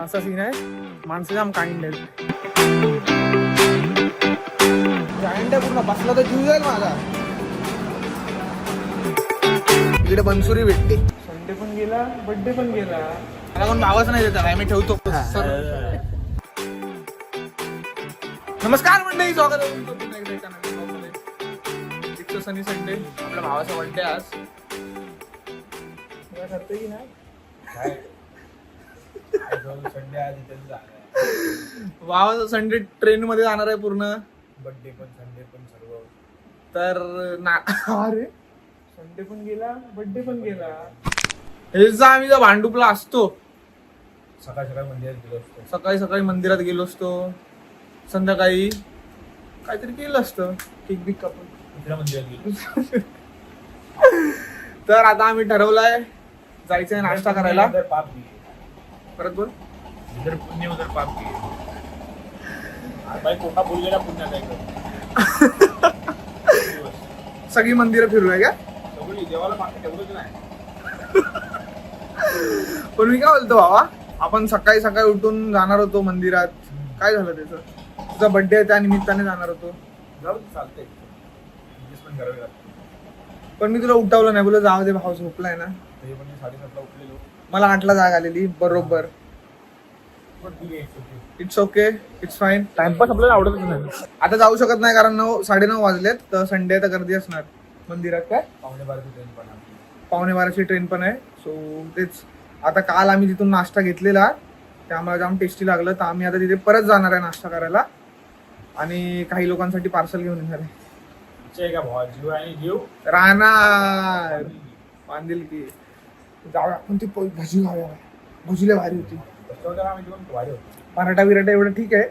असा सीन आहे. माणसं जाम काइंड आहेत. जायंट आहे पूर्ण, बसला तर जीव जाईल माझा. इकडे बनसुरी भेटते. संडे पण गेला, बर्थडे पण गेला. मला कोण भावच नाही देतात, आम्ही ठेवतो. नमस्कार मंडळी, स्वागत आहे तुमचं पुन्हा एकदा एका नवीन ब्लॉगमध्ये. It's Sunny Sunday. आपल्या भावाचा बर्थडे आज. मला करते की नाही संडे आज इथे भावाचा संडे ट्रेन मध्ये जाणार आहे पूर्ण. बर्थडे पण संडे पण सर्व. तर ना अरे संडे पण गेला, बर्थडे पण गेला. हे जर आम्ही जर भांडुपला असतो, सकाळी सकाळी मंदिरात गेलो असतो. सकाळी सकाळी मंदिरात गेलो असतो, संध्याकाळी काहीतरी केलं असतं, केक बिक कापून दुसऱ्या मंदिरात गेलो. तर आता आम्ही ठरवलंय जायचंय नाश्ता करायला. उधर पाप भी परत बोल. इधर पुण्य उधर पाप भी भाई. कोटा बोल गेला पुण्यात. सगळी मंदिरं फिरूया का? सगळी देवाला मागे ठेवलंच नाही. पण मी काय बोलतो बाबा, आपण सकाळी सकाळी उठून जाणार होतो मंदिरात. काय झालं त्याचं? तुझा बर्थडे आहे त्या निमित्ताने जाणार होतो. जाऊ चालतंय, पण करावे लागते. पण मी तुला उठवलं नाही, बोला जाऊ दे, भाऊ झोपलाय ना. तरी पण मी 7:30ला उठलेलो. मला 8ला जाग आलेली बरोबर. पण ठीक आहे, it's okay, it's fine. Timepass आपल्याला आवडतच नाही. आता जाऊ शकत नाही कारण 9-9:30 वाजलेत. तर संडे तर गर्दी असणार मंदिरात. काय 11:15ची ट्रेन पण आहे. 11:15ची ट्रेन पण आहे. सो तेच आता काल आम्ही तिथून नाश्ता घेतलेला, त्यामुळे जाम टेस्टी लागलं. तर आम्ही आता तिथे परत जाणार आहे नाश्ता करायला आणि काही लोकांसाठी पार्सल घेऊन येणार आहे. का भावा, जीव आणि जीव राहणार बांधील की. जाऊया आपण ती भजी खाऊया. भजीला भारी होती. पराठा बिराठा एवढं ठीक आहे,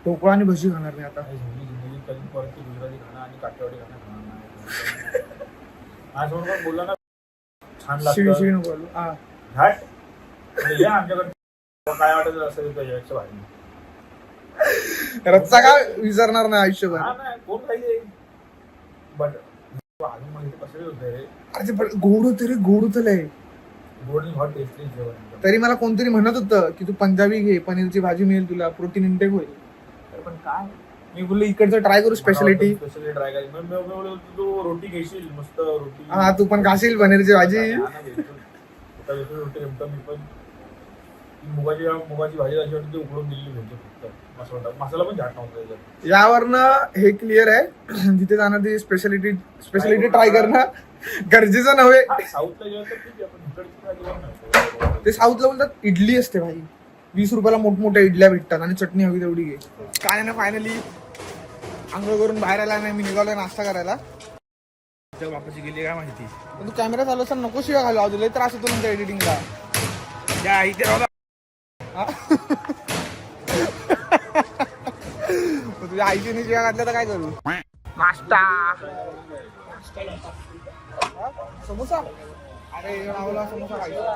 ढोकळा आणि भजी खाणार नाही आता. गुजराती खाणं आणि काठेवाडी खाणं खाणार नाही. माझ्यासमोर पण बोलला ना, छान शिवी लागतं. नको बोलू. हा घाट म्हणजे या आमच्याकडे काय वाटत असेल तर याच्या भाजी. रस्ता काय विसरणार नाही आयुष्यभर. हा नाही, कोण खाईल. बट अजून मला इथे कसं होतंय, अरे ते गोड होतं रे, गोड होतं लय. गोड आणि हॉट टेस्टी जेवण. तरी मला कोणतरी म्हणत होतं की तू पंजाबी घे, पनीरची भाजी मिळेल तुला, प्रोटीन इंटेक होईल. पण काय, मी बोललो इकडचं ट्राय करू, स्पेशालिटी ट्राय करायची. मग तू रोटी घेशील, मस्त रोटी. हा तू पण खाशील पनीरची भाजी. रोटी जमतं. मी पण मुगाची भाजी अशी वाटते, उकडून दिलेली भेटते फक्त. मसाला पण झाट नव्हता त्याच्यात. यावरनं हे क्लिअर आहे, जिथे जाणार ती स्पेशालिटी ट्राय करणं गरजेचं नव्हे. साऊथला जेवण तर ठीक आहे, पण इकडचं काय जेवण नाही. ते साऊथला बोलतात इडली असते भाई. 20 रुपयाला मोठमोठ्या इडल्या भेटतात आणि चटणी हवी तेवढी घे. काय ना फायनली आंघोळ करून बाहेर आला नाही, मी निघालोय नाश्ता करायला. बापाची गेली काय माहिती. पण तू कॅमेरा चालू असताना नको शिवाय घालू, अजून लय त्रास होतो नंतर एडिटिंगला. या इथे राहू. तुझ्या आईची शिवाय घातल्या तर काय करू. नाश्ता समोसा. अरे राहुला समोसा खायचा.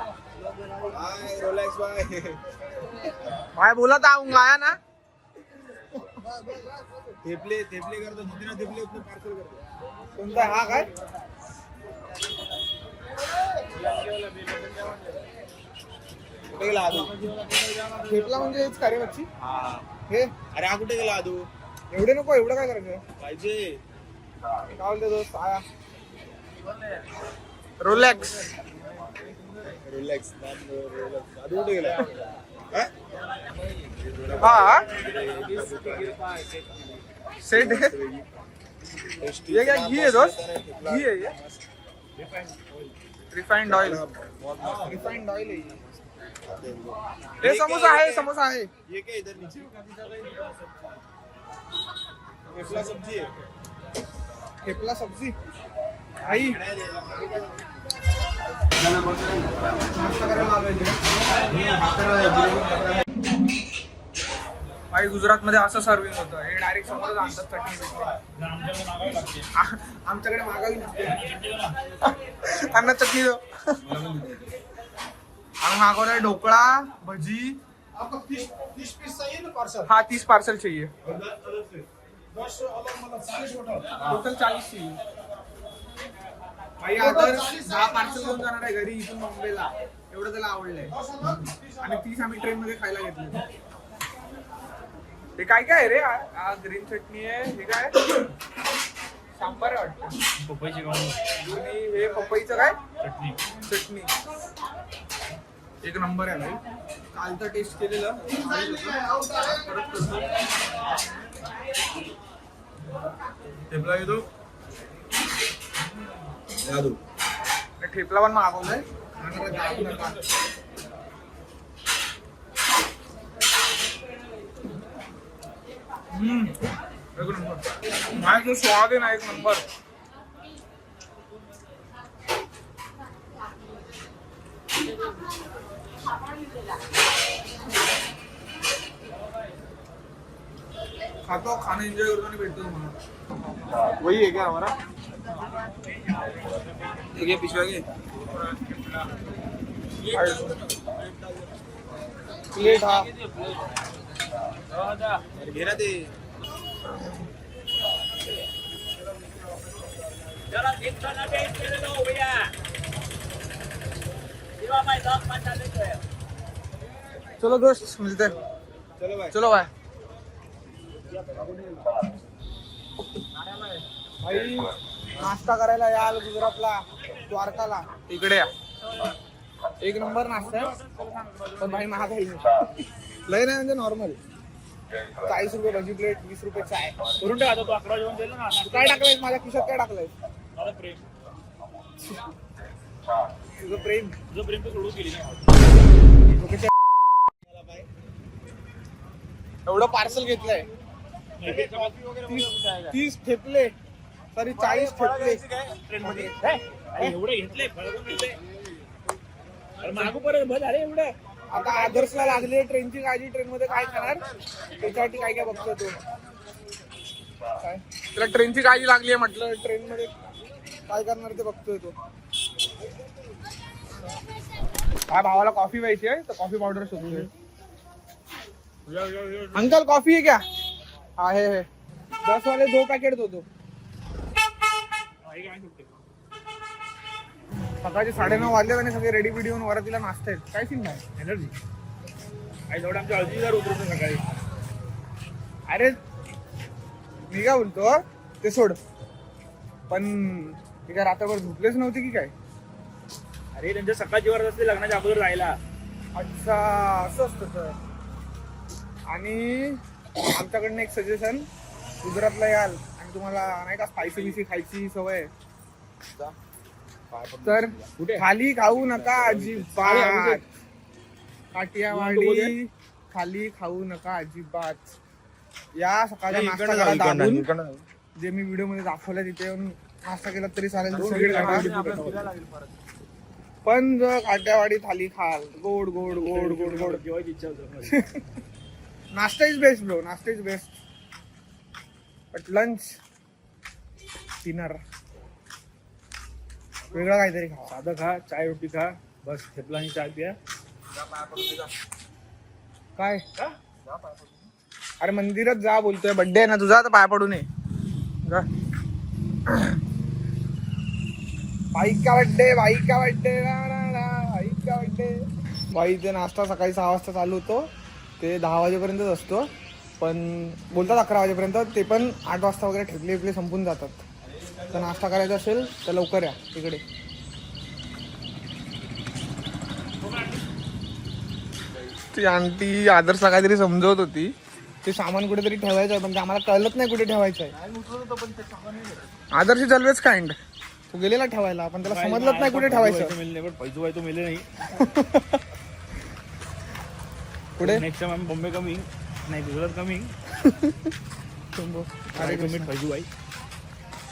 भाई बोला था आऊंगा, आया ना. थेपले करतो, जितना थेपले उतना पार्सल करतो. कोणता हा काय? कुठे गेला आदू? थेपला म्हणजे हेच का रे मच्छी? हे अरे हा कुठे गेला आदू? एवढे नको, एवढं काय करायचं पाहिजे. काय बोलते दोस्त? आया रोलेक्स. रिलॅक्स. आदू कुठे गेला? हा सेट है ये. क्या घी है दोस्त? घी है ये, रिफाइंड ऑयल. रिफाइंड ऑयल है ये समोसा है, समोसा है. ये क्या इधर नीचे थेपला सब्जी है. थेपला सब्जी आई. भाई गुजरात मध्ये असं सर्विंग होतं. हे डायरेक्ट समोरच आणतात चटणी. आमच्याकडे मागावी नसते. त्यांना चटणी दो. आम्ही मागवलाय ढोकळा, भजी. आपका 30 पीस चाहिए ना पार्सल? हाँ 30 पार्सल चाहिए. 10 अलग मतलब 40 टोटल. टोटल 40 चाहिए. भाई अगर 10 पार्सल घेऊन जाणार आहे घरी इथून मुंबईला. एवढं त्याला आवडलंय आणि 30 आम्ही ट्रेन मध्ये खायला घेतले. हे काय काय आहे रे? ग्रीन चटणी आहे, हे काय सांबार आहे वाटतं, पपईची गाव आणि हे पपईचं काय चटणी. चटणी. एक नंबर आहे भाई. काल तर टेस्ट केलेलं ठेपला येतो, ठेपला पण मागवलाय. एक नंबर माझा जो स्वाद आहे ना, एक नंबर. खातो, खाना एंजॉय करतो आणि भेटतो तुम्हाला. वही है क्या हमारा? ठीक है, पिछवा के प्लेट. हा घेरा ते चलो दोस्त, मिलते हैं. चलो भाई, चलो भाई. भाई नाश्ता करायला याल गुजरातला, द्वारकाला, इकडे या. एक नंबर नाश्ता आहे, पण भाई महागाई लय नाही, म्हणजे नॉर्मल. 40 रुपये भजी प्लेट, 20 रुपये चाय. करून टाका तो अकरा जेवण दिलं ना. तू काय टाकलंयस माझ्या खिशात? काय टाकलंयस? माझं प्रेम, तुझं प्रेम. तुझं प्रेम तर सोडून गेली ना. एवढं पार्सल घेतलंय, 30 ठेपले, सॉरी 40 ठेपले. ट्रेन मध्ये एवढे घेतले, मागू परत बस झाले एवढं. आता आदर्शला लागली ट्रेनची काळजी, ट्रेन मध्ये काय करणार त्याच्यासाठी काय काय बघतो तो. काय त्याला ट्रेनची काळजी लागली आहे म्हटलं, ट्रेन मध्ये काय करणार ते बघतोय तो. काय भावाला कॉफी प्यायची आहे तर कॉफी पावडर शोधतोय. अंकल कॉफी है क्या? आहे है 10 वाले 2 पैकेट दो दो. सकाळचे 9:30 वाजले आणि सगळे रेडी बिडी होऊन वरातीला नाचत आहेत. काय सीन नाही. एनर्जी आई जवळ आमच्या हळदीदार उतरतो सकाळी. अरे मी काय बोलतो ते सोड, पण ती काय रात्रभर झोपलेच नव्हती की काय? अरे त्यांच्या सकाळची वारत असते लग्नाच्या अगोदर जायला. अच्छा असं असतं तर. आणि आमच्याकडनं एक सजेशन, गुजरातला याल आणि तुम्हाला नाही का स्पायसी बिसी खायची सवय तर खाली खाऊ नका अजिबात. काठियावाडी खाली खाऊ नका अजिबात. या सकाळचा नाश्ता करा दाबून, जे मी व्हिडिओ मध्ये दाखवलं तिथे येऊन नाश्ता केला तरी चालेल. पण जर काठियावाडी थाली खाल, गोड गोड गोड गोड गोड जेवायची इच्छा होती. नाश्ता इज बेस्ट ब्रो, नाश्ता is best. But lunch dinner वेगळं काहीतरी खा. साधं खा, चाय रोटी खा, बस थेपला आणि चाय प्या. काय अरे मंदिरात जा बोलतोय, बर्थडे आहे ना तुझा, तर पाय पडू नये. बाईक का बर्थडे, बाईक का बर्थडे, बाईक का बर्थडे. बाई ते नाश्ता सकाळी 6 वाजता चालू होतो, ते 10 वाजेपर्यंतच असतो. पण बोलतात 11 वाजेपर्यंत, ते पण 8 वाजता वगैरे ठेपले संपून जातात. तर नाश्ता करायचा असेल तर लवकर या इकडे. ती आंटी आदर्शला काहीतरी समजवत होती, ते सामान कुठेतरी ठेवायचं आहे, पण ते आम्हाला कळत नाही कुठे ठेवायचं आहे. आदर्श ऑलवेज काइंड. तू गेलेला ठेवायला, पण त्याला समजलंच नाही कुठे ठेवायचं. पैसे वाय तो मिले नाही. पुढे नेक्स्ट टाइम आम्ही बॉम्बे कमिंग, नाही गुजरात कमिंग. अरे कमिट पैसे वाई.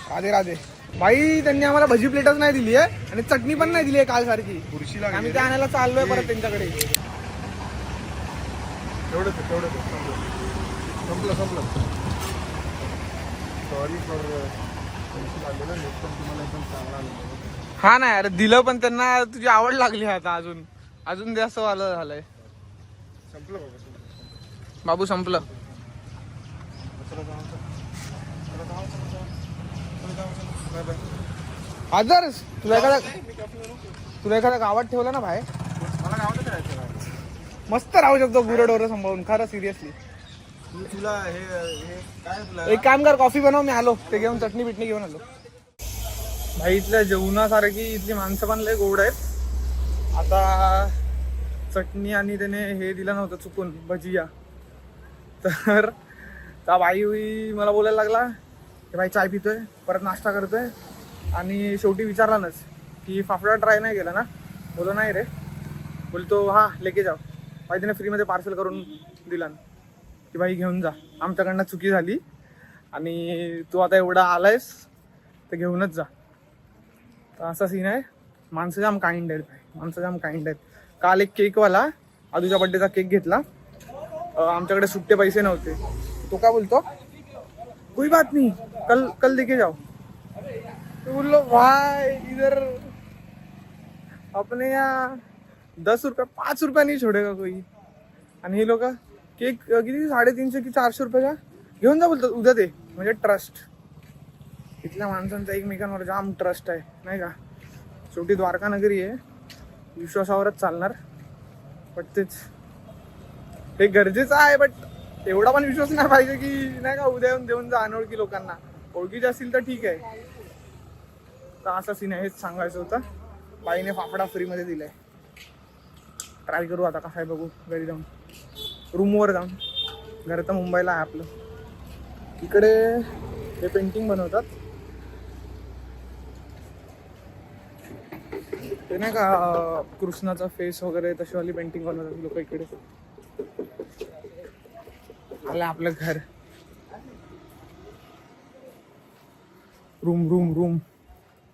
राधे राधे. भाई त्यांनी आम्हाला भजी प्लेटच नाही दिली आहे आणि चटणी पण नाही दिली आहे काल सारखी. आम्ही ते आणायला चाललोय परत त्यांच्याकडे. संपलं. सॉरी फॉर हा नाही अरे दिलं, पण त्यांना तुझी आवड लागली आता अजून जास्त वालं झालंय. संपलं बाबू, संपलं. आदर्श तुला एखाद्या गावात ठेवलं ना बाहेर, मस्त राहू शकतो गुरं डोरं सांभाळून, खरं सिरियसली. तुला हे काय तुला एक काम कर, कॉफी बनव, मी आलो ते घेऊन, चटणी बिटणी घेऊन आलो. भाई इथल्या जेवणासारखी इथली माणसं पण लय गोड आहेत. आता चटणी आणि त्याने हे दिलं नव्हतं चुकून, भजिया. तर त्या बाई मला बोलायला लागला की भाई चाय पितोय, परत नाश्ता करतोय, आणि शेवटी विचारलाच की फाफडा ट्राय नाही केला ना. बोलो नाही रे. बोलतो हा लेके जाओ. भाई त्याने फ्रीमध्ये पार्सल करून दिला की भाई घेऊन जा, आमच्याकडनं चुकी झाली आणि तू आता एवढा आलायस तर घेऊनच जा. तर असा सीन आहे. माणसं जाम काइंड आहेत भाई, माणसं जाम काइंड आहेत. काल एक केकवाला आदूच्या बड्डेचा केक घेतला. आमच्याकडे सुट्टे पैसे नव्हते. तो काय बोलतो, कोई बात नहीं, कल कल लेके जाओ. तो बोललो भाई इधर अपने यहाँ 10 रुपये 5 रुपया नहीं छोडेगा कोई. आणि हे लोक केक किती 350 की 400 रुपयाचा घेऊन जा बोलतात, उद्या ते. म्हणजे ट्रस्ट, इथल्या माणसांचा एकमेकांवर जाम ट्रस्ट आहे नाही का. शेवटी द्वारका नगरी आहे, विश्वासावरच चालणार. बट तेच हे गरजेचं आहे, बट एवढा पण विश्वास नाही पाहिजे की नाही का उद्या येऊन देऊन जा अनोळखी लोकांना. ओळखीचे असतील तर ठीक आहे. तर असा सीन आहे, हेच सांगायचं होतं. बाईने फाफडा फ्रीमध्ये दिलाय. ट्राय करू आता कसं आहे बघू, घरी जाऊन, रूमवर जाऊन. घर तर मुंबईला आहे आपलं. इकडे हे पेंटिंग बनवतात ते नाही का, कृष्णाचा फेस वगैरे तशीवाली पेंटिंग बनवतात लोक इकडे. आलं आपलं घर. Room room room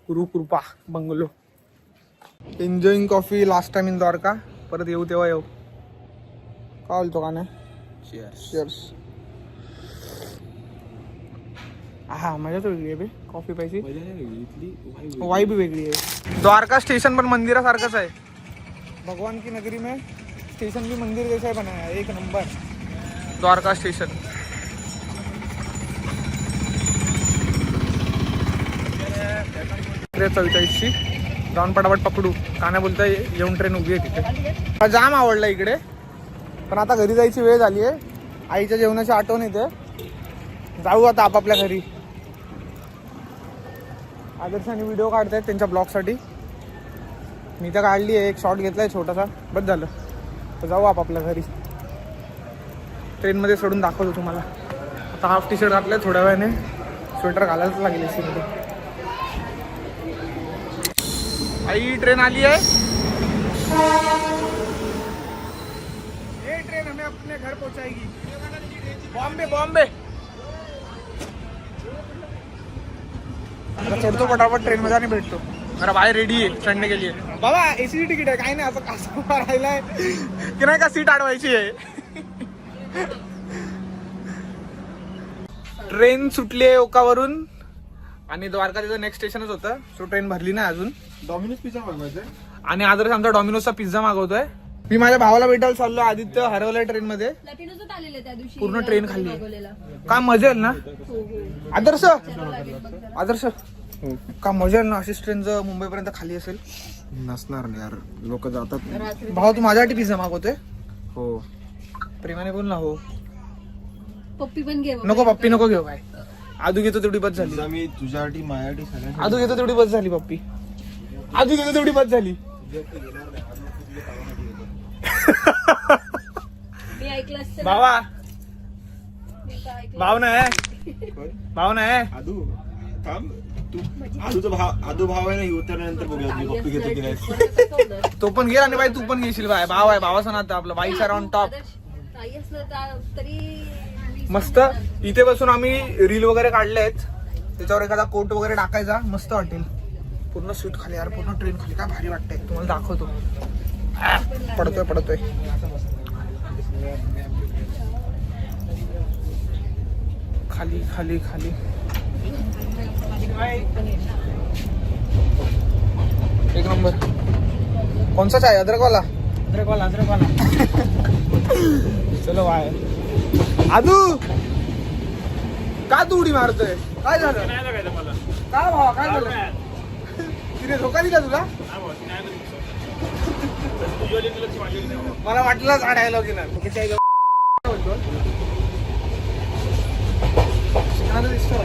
Gurukrupa bungalow. Enjoying coffee last time in Dwarka. परत येऊ तेव्हा येऊ. काय बोलतो का नाही. Cheers. हा मजाच वेगळी आहे बे कॉफी पाहिजे. वाई भी वेगळी आहे. द्वारका स्टेशन पण मंदिरासारखंच आहे. भगवान की नगरी में स्टेशन भी मंदिर जैसा ही बनाया है. एक नंबर द्वारका स्टेशन. ट्रेन 44ची जाऊन पटापट पकडू. का नाही बोलता येऊन ट्रेन उभी आहे तिथे. जाम आवडला इकडे, पण आता घरी जायची वेळ झाली आहे. आईच्या जेवणाची आठवण येते. जाऊ आता आपापल्या घरी. आदर्शाने व्हिडिओ काढतायत त्यांच्या ब्लॉगसाठी. मी तर काढली आहे, एक शॉट घेतलाय छोटासा, बस झालं. तर जाऊ आपापल्या घरी. ट्रेनमध्ये सोडून दाखवतो तुम्हाला. आता हाफ टी शर्ट घातलंय, थोड्या वेळाने स्वेटर घालायलाच लागेल एसीमध्ये. आई ट्रेन आली आहे. ये ट्रेन हमें अपने घर पहुंचाएगी. बॉम्बे बॉम्बे. चढतो पटापट ट्रेन मध्ये आणि भेटतो. मेरा भाई रेडी आहे चढने के लिए. बाबा एसी तिकीट आहे, काही नाही असं कसं उभा राहिलाय की नाही का सीट अडवायची आहे. ट्रेन सुटली आहे ओकावरून आणि द्वारका तिथं नेक्स्ट स्टेशनच होतं. सो ट्रेन भरली नाही अजून. डॉमिनोज पिझ्झा मागवायचा आणि आदर्श आमचा डॉमिनोजचा पिझ्झा मागवतोय. मी माझ्या भावाला भेटायला चाललो. आदित्य हरवलाय ट्रेन मध्ये. पूर्ण ट्रेन खाल्ली. काय मजा येईल ना आदर्श. आदर्श का मजा येईल ना अशीच ट्रेन जर मुंबईपर्यंत खाली असेल. नसणार यार, लोक जातात. भाऊ तू माझ्यासाठी पिझ्झा मागवतोय. हो प्रेमाने बोल ना. हो पप्पी पण घे. नको पप्पी नको घेऊ. काय आदू घेतो तेवढी बस झाली. मी तुझ्यासाठी माझ्यासाठी सगळ्यांसाठी. आदू घेतो तेवढी बस झाली. पप्पी आदू घेतो तेवढी बस झाली. मी ऐकलं असतं. भावा ऐकलं. भाव नाही. भाव नाही. आदू थांब. तू आदूचा भाव, आदू भाव आहे ना. उतरल्यानंतर बघूया मी पप्पी घेतो की नाही. तो पण गेला आणि बाई तू पण घेशील. बाय भाव आहे, भावाचं नातं आपलं. बाईस ऑन टॉप. काही असलं तरी मस्त. इथे बसून आम्ही रील वगैरे काढले आहेत. त्याच्यावर एखादा कोट वगैरे टाकायचा, मस्त वाटेल. पूर्ण सीट खाली यार, पूर्ण ट्रेन खाली. काय भारी वाटतंय, तुम्हाला दाखवतो. पडतोय पडतोय. खाली खाली खाली. एक नंबर. कौन सा चाय? अदरक वाला. अदरक वाला. अदरक वाला. चलो बाय. आदू का तू उडी मारतोय? काय झालं? काय भावा काय झालं? तिने धोका दिला तुला? तुझ्या लक्ष माझ्या नाही. मला वाटलंच हा डायलॉग येणार. मुकेशच्या आईला बोलतो. शिकणारा दिसतो.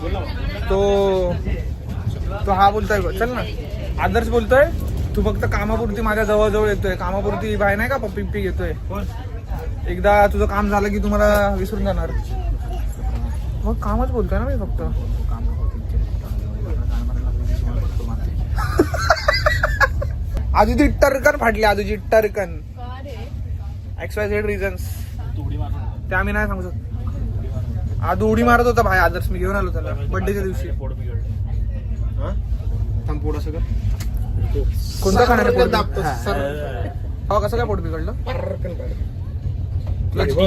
बोल ना. तो हा बोलतोय बघ. चल ना. आदर्श बोलतोय तू फक्त कामापुरती माझ्या जवळ येतोय. कामापुरती बाय नाही का पप्पी पिप्पी घेतोय. कोण? एकदा तुझं काम झालं की तुम्हाला विसरून जाणार. मग कामच बोलतोय ना मी फक्त. आधुजी टर्कन फाटली. आधुजी टर्कन का रे? XYZ रिझन्स तू उडी मारून ते आम्ही नाही सांगू शकतो. आधू उडी मारत होता भाई. आदर्श मी घेऊन आलो त्याला बर्थडेच्या दिवशी. पोट बिघडलं. थांब पोट असं कर. कोणतं खाणार आहे पोट? दाबतो. हो कसं काय पोट बिघडलं?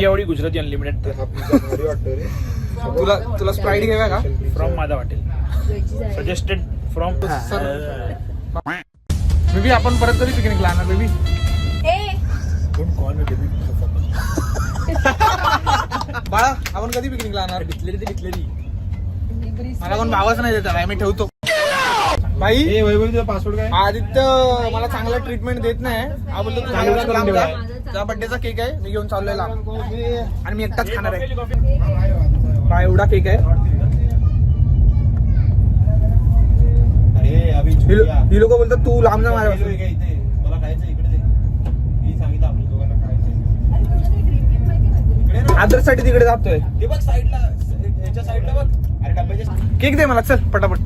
एवढी गुजराती अनलिमिटेड हा पिझ्झा भारी वाटतो रे. तुला स्प्राईट घ्याव्या का? फ्रॉम माझा हॉटेल. वेजीज आहे. Suggested from. बेबी आपण परत कधी पिकनिकला आणणार बेबी? ए, कोण कॉल मी बेबी. बाळा आपण कधी पिकनिकला आणणार? बिकलेरी ते बिकलेरी. निब्रिस मला कोण भावच नाही देत. मी ठेवतो भाई. ए वैभव तुझा पासवर्ड काय? आदित्य मला चांगला ट्रीटमेंट देत नाही. हा बोलतो तू चांगलाच लांब करून जा. ठेवा. तुझा बर्थडेचा केक आहे मी घेऊन चाललोय लांब. आणि मी एकटाच खाणार आहे. बा एवढा केक आहे. अरे अभि ही लोक बोलतात तू लांब जा माझ्या. इथे मला खायचं इकडे दे. मी सांगितलं आपल्या दोघांना खायचं अरे तुला ते ड्रीम केक माहिती आहे का? इकडे ना. आदर्श साठी तिकडे जातोय. ते बघ साईडला ह्याच्या साईडला बघ. अरे डब्याच्या केक दे मला चल पटापट.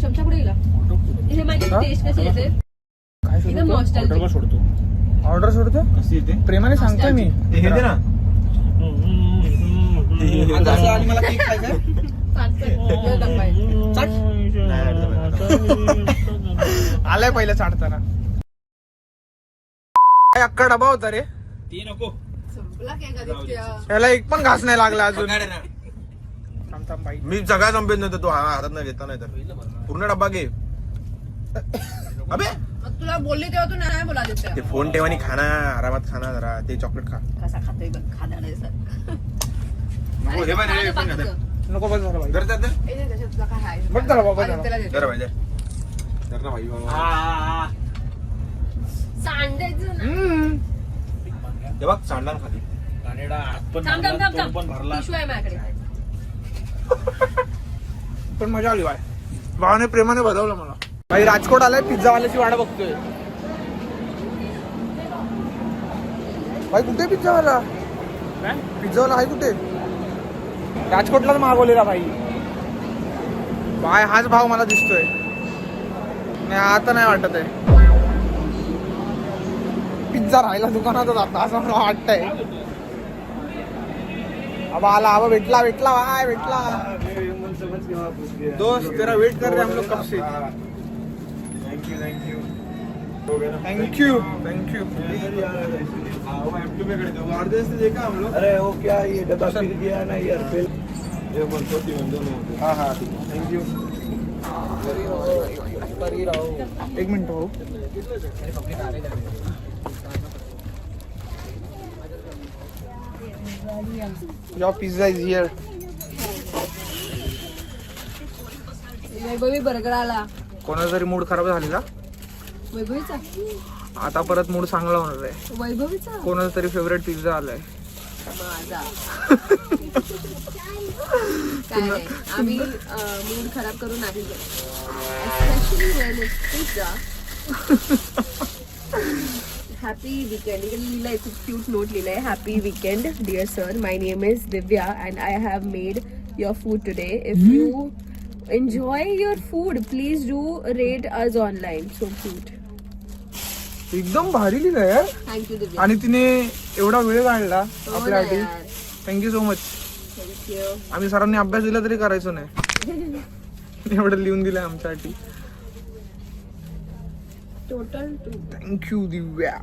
चमचा पुढे गेला. हे माझी हा? टेस्ट कशी येते? काय एकदम सांगतो? हॉटेलवर सोडतो. ऑर्डर सोडतो कशी येते प्रेमाने सांगतोय मी. ते हे दे ना. आदर्श आणि मला केक खायचा आहे. चट. आलाय पहिलं चाडताना. काय अख्खा डबा होता रे. ती नको. संपला केक आदित्य. त्याला एक पण घास नाही लागला अजून. थांब थांब बाई. मी सगळा संपेत नव्हतं. तू हातात नाही घेता नाही तर पूर्ण डब्बा घे. अबे मग तुला बोलली तेव्हा तू नाही बोला आदित्य. ते फोन ठेवानी खाना आरामात खाना जरा. ते चॉकलेट खा. कसा खातोय बघ खाणार आहे सर. नको, हे पण हे पण खातात. नको बस झालं बाई. जर तर त्याच्यात तुला काय आहे? बघ जरा बाबा जरा. आदित्यला देते. जरा भाई जर ना भाई सांडायचं ना. ते बघ सांडा खाली. कानेडा हात पण थांब भरला, थांब थांब तोंड पण भरला. टिश्यू आहे माझ्याकडे. पण मजा आली बाय. भावाने प्रेमाने बजावलं मला. भाई राजकोट आलाय पिझ्झा वाल्याची वाट बघतोय. भाई कुठे पिझ्झा वाला? पिझ्झा वाला आहे कुठे? राजकोटलाच मागवलेला भाई. बाय हाच भाव मला दिसतोय. नाही आता नाही वाटत आहे. पिझ्झा राहिला दुकानातच आता असं मला वाटतंय. आबा आला. आबा भेटला भेटला भाई भेटला. दोस्त तेरा वेट कर रहे हम लोग कब से. Thank you thank you. देखा हम लोग. अरे वो क्या ये डब्बा फिर गया ना यार फिर हाँ हाँ थँक्यू. एक मिनिट हो. Your pizza is here. Vaibhavi burger आला. कोणाचा तरी मूड खराब झालेला. वैभवीचा आता परत मूड चांगला होणार आहे. वैभवीचा कोणाचा तरी फेवरेट पिझ्झा आलाय. माझा. काय नाही आम्ही मूड खराब करून नाही especially when it's pizza. Happy weekend. लिहिलंय खूप क्यूट नोट लिहिलंय. Happy weekend dear sir. My name is Divya and I have made your food today. If you enjoy your food please do rate us online. So cute. एकदम भारी लिहिलंय यार. Thank you Divya. आणि तिने एवढा वेळ काढला हो ना आपल्यासाठी. यार. Thank you so much. थँक्यू. आम्ही सरांनी अभ्यास दिला तरी करायचो नाही. एवढं लिहून दिलंय आमच्यासाठी. Total two. थँक्यू दिव्या.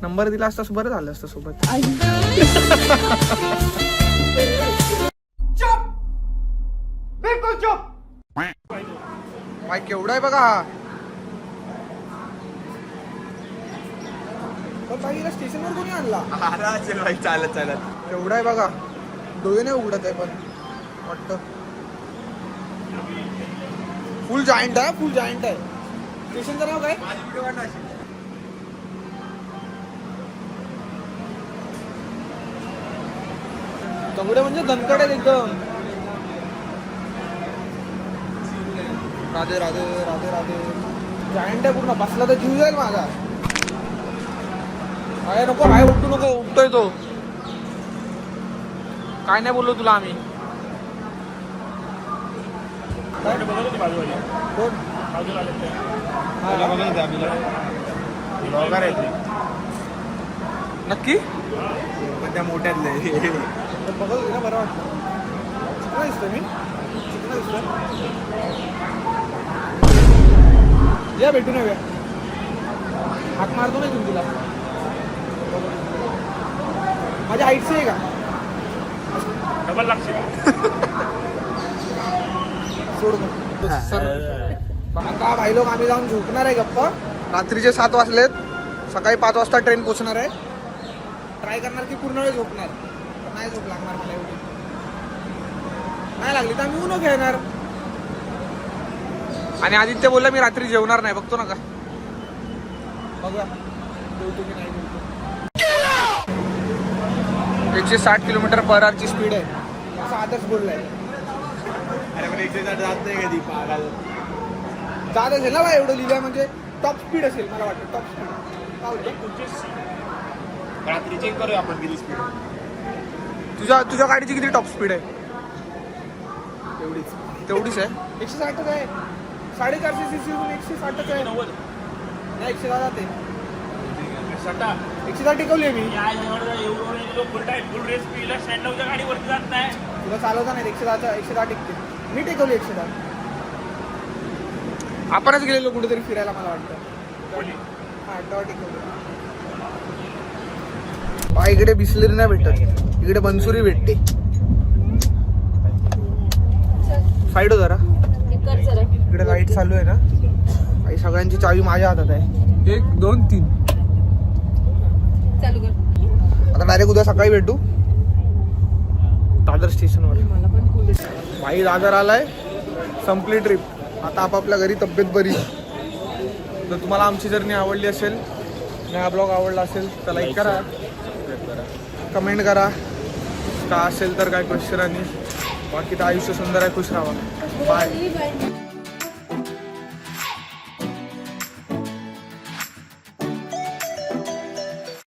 नंबर दिला असता बरं झालं असतं सोबत. बिलकुल चुप. भाई केवढा आहे बघा हा. स्टेशनवर कोणी आणला? चल भाई चालत चालत. केवढा आहे बघा. डोळे नाही उघडत आहे पण वाटतं. फुल जॉईंट आहे. फुल जॉईंट आहे. स्टेशनचं नाव काय? दगडे म्हणजे दणकट आहेत एकदम. राधे राधे राधे राधे. जायंट आहे पूर्ण, बसला तर जीव जाईल माझा. काय नको, काय उठू नको, उठतोय तो. काय नाही बोललो तुला आम्ही. बघत होती बाजूवाली कोण? बाजूला आले ते हा. बघत होते आम्ही ब्लॉगर आहे ते नक्की त्या मोठ्यातले तर बघत होती ना, बरं वाटतं. चिकना दिसतोय मी, चिकना दिसतोय. या भेटून येऊया. हात मारतो नाही तुम्ही तुला. माझ्या हाईटचं आहे का? डबल लागशील. सोड सर. आता भाई लोक आम्ही जाऊन झोपणार आहे गप्पा. रात्रीचे 7 वाजलेत. सकाळी 5 वाजता ट्रेन पोहोचणार आहे. ट्राय करणार की पूर्ण वेळ झोपणार. पण नाही झोप लागणार मला एवढी. नाही लागली तर आम्ही उनो खेळणार. आणि आदित्य बोलला मी रात्री जेवणार नाही. बघतो ना का, बघा जेवतो की नाही जेवतो. 160 km/h ची स्पीड आहे असं आदर्श बोललाय. अरे पण 160 जात नाही कधी पागल. जात असेल ना बा, एवढं लिहिलंय म्हणजे टॉप स्पीड असेल मला वाटतं. टॉप स्पीड काय बोलतो? रात्री चेक करूया आपण किती स्पीड. तुझ्या गाडीची किती टॉप स्पीड आहे? तेवढीच आहे. 160च आहे. 450 cc 160च आहे. 90 नाही 110 जाते. 110 टिकवली आहे मी. फुल रेस स्पीडला स्टँडच्या गाडीवरती जात नाही. तुला चालवता नाही 110 टिकते. मी टिकवली 110. आपणच गेलेलो कुठेतरी फिरायला मला वाटतं. हा तेव्हा टिकवली. इकडे बिसलेरी नाही भेटत, इकडे बनसुरी भेटते. साईड हो जरा. कर जरा. इकडे लाईट चालू आहे ना. आणि सगळ्यांची चावी माझ्या हातात आहे. 1 2 3. चालू कर. आता डायरेक्ट उद्या सकाळी भेटू दादर स्टेशनवर. मला पण cool. भाई दादर आलाय. संपली ट्रिप. आता आपापल्या घरी. तब्येत बरी. जर तुम्हाला आमची जर्नी आवडली असेल आणि हा ब्लॉग आवडला असेल तर लाईक करा, कमेंट करा. का असेल तर काय क्वेश्चन. आणि बाकी तर आयुष्य सुंदर आहे. खुश राहा. बाय.